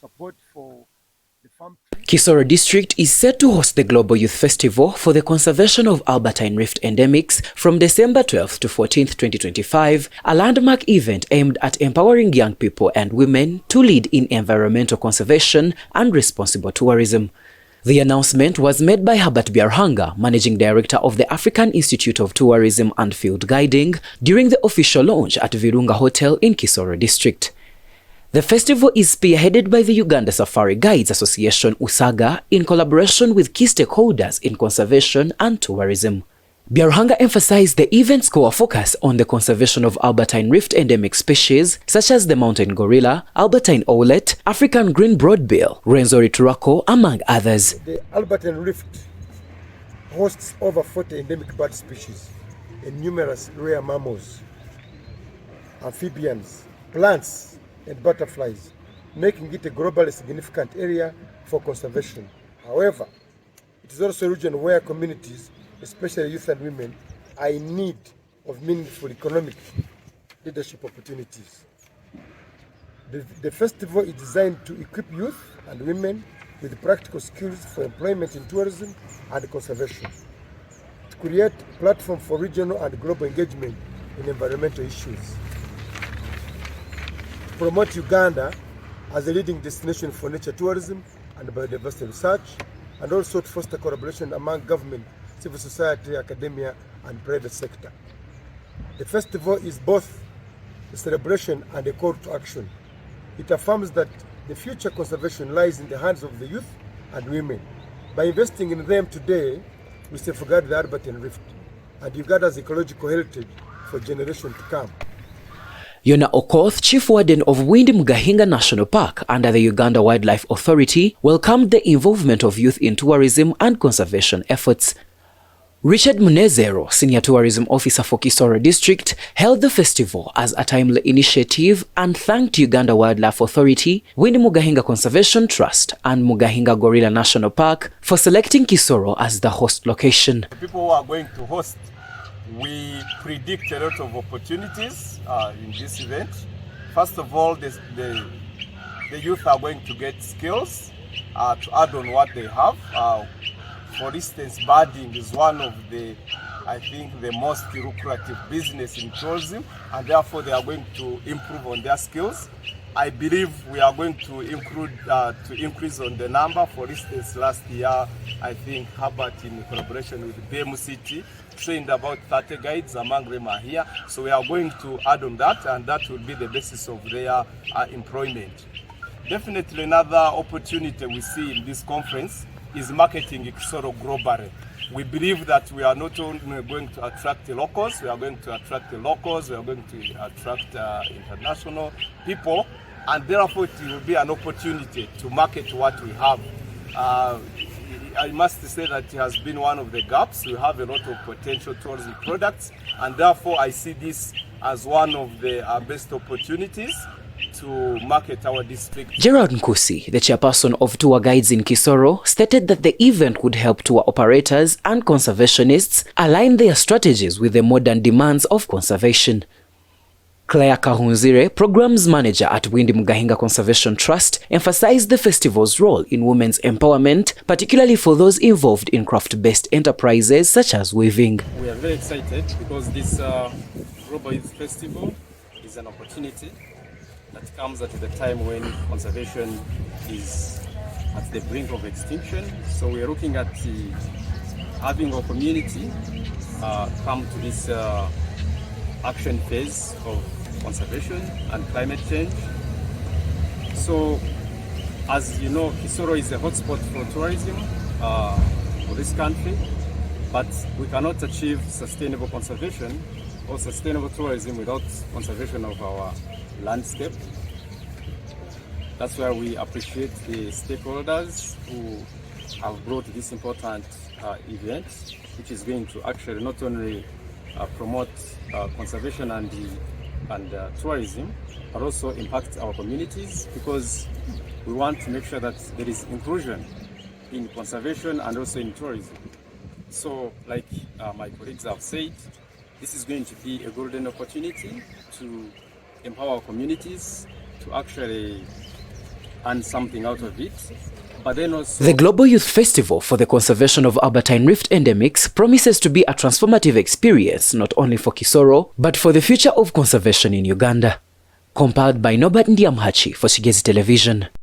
support for the farm. Kisoro district is set to host the Global Youth Festival for the Conservation of Albertine Rift Endemics from December 12th to 14th, 2025, a landmark event aimed at empowering young people and women to lead in environmental conservation and responsible tourism. The announcement was made by Herbert Byarhanga, Managing Director of the African Institute of Tourism and Field Guiding, during the official launch at Virunga Hotel in Kisoro district. The festival is spearheaded by the Uganda Safari Guides Association USAGA in collaboration with key stakeholders in conservation and tourism. Byarhanga emphasized the event's core focus on the conservation of Albertine Rift endemic species such as the mountain gorilla, Albertine owlet, African green broadbill, Rwenzori turako, among others. The Albertine Rift hosts over 40 endemic bird species and numerous rare mammals, amphibians, plants, and butterflies, making it a globally significant area for conservation. However, it is also a region where communities, especially youth and women, are in need of meaningful economic leadership opportunities. The festival is designed to equip youth and women with practical skills for employment in tourism and conservation, to create a platform for regional and global engagement in environmental issues, promote Uganda as a leading destination for nature tourism and biodiversity research, and also to foster collaboration among government, civil society, academia, and private sector. The festival is both a celebration and a call to action. It affirms that the future conservation lies in the hands of the youth and women. By investing in them today, we safeguard the Albertine Rift and Uganda's ecological heritage for generations to come. Yona Okoth, Chief Warden of Windi Mugahinga National Park under the Uganda Wildlife Authority, welcomed the involvement of youth in tourism and conservation efforts. Richard Munezero, Senior Tourism Officer for Kisoro District, hailed the festival as a timely initiative and thanked Uganda Wildlife Authority, Windi Mugahinga Conservation Trust and Mugahinga Gorilla National Park for selecting Kisoro as the host location. The people who are going to host, we predict a lot of opportunities in this event. First of all, the youth are going to get skills to add on what they have. For instance, birding is one of the, I think, the most lucrative business in tourism, and therefore they are going to improve on their skills. I believe we are going to increase on the number. For instance, last year, I think Herbert, in collaboration with BMCT, trained about 30 guides, among them are here. So we are going to add on that, and that will be the basis of their employment. Definitely another opportunity we see in this conference is marketing Kisoro globally. We believe that we are not only going to attract the locals, we are going to attract the locals, we are going to attract international people, and therefore it will be an opportunity to market what we have. I must say that it has been one of the gaps. We have a lot of potential tourism products, and therefore I see this as one of the best opportunities to market our district. Gerald Nkusi, the chairperson of tour guides in Kisoro, stated that the event would help tour operators and conservationists align their strategies with the modern demands of conservation. Claire Kahunzire, Programs Manager at Windi Mugahinga Conservation Trust, emphasized the festival's role in women's empowerment, particularly for those involved in craft-based enterprises such as weaving. We are very excited because this Global Youth Festival is an opportunity that comes at the time when conservation is at the brink of extinction. So we are looking at having our community come to this action phase of conservation and climate change. So, as you know, Kisoro is a hotspot for tourism for this country, but we cannot achieve sustainable conservation or sustainable tourism without conservation of our landscape. That's why we appreciate the stakeholders who have brought this important event, which is going to actually not only promote conservation and tourism, but also impact our communities, because we want to make sure that there is inclusion in conservation and also in tourism. So, like my colleagues have said, this is going to be a golden opportunity to empower communities to actually earn something out of it. But then also, the Global Youth Festival for the Conservation of Albertine Rift Endemics promises to be a transformative experience not only for Kisoro, but for the future of conservation in Uganda. Compiled by Norbert Ndiamhachi for Kigezi Television.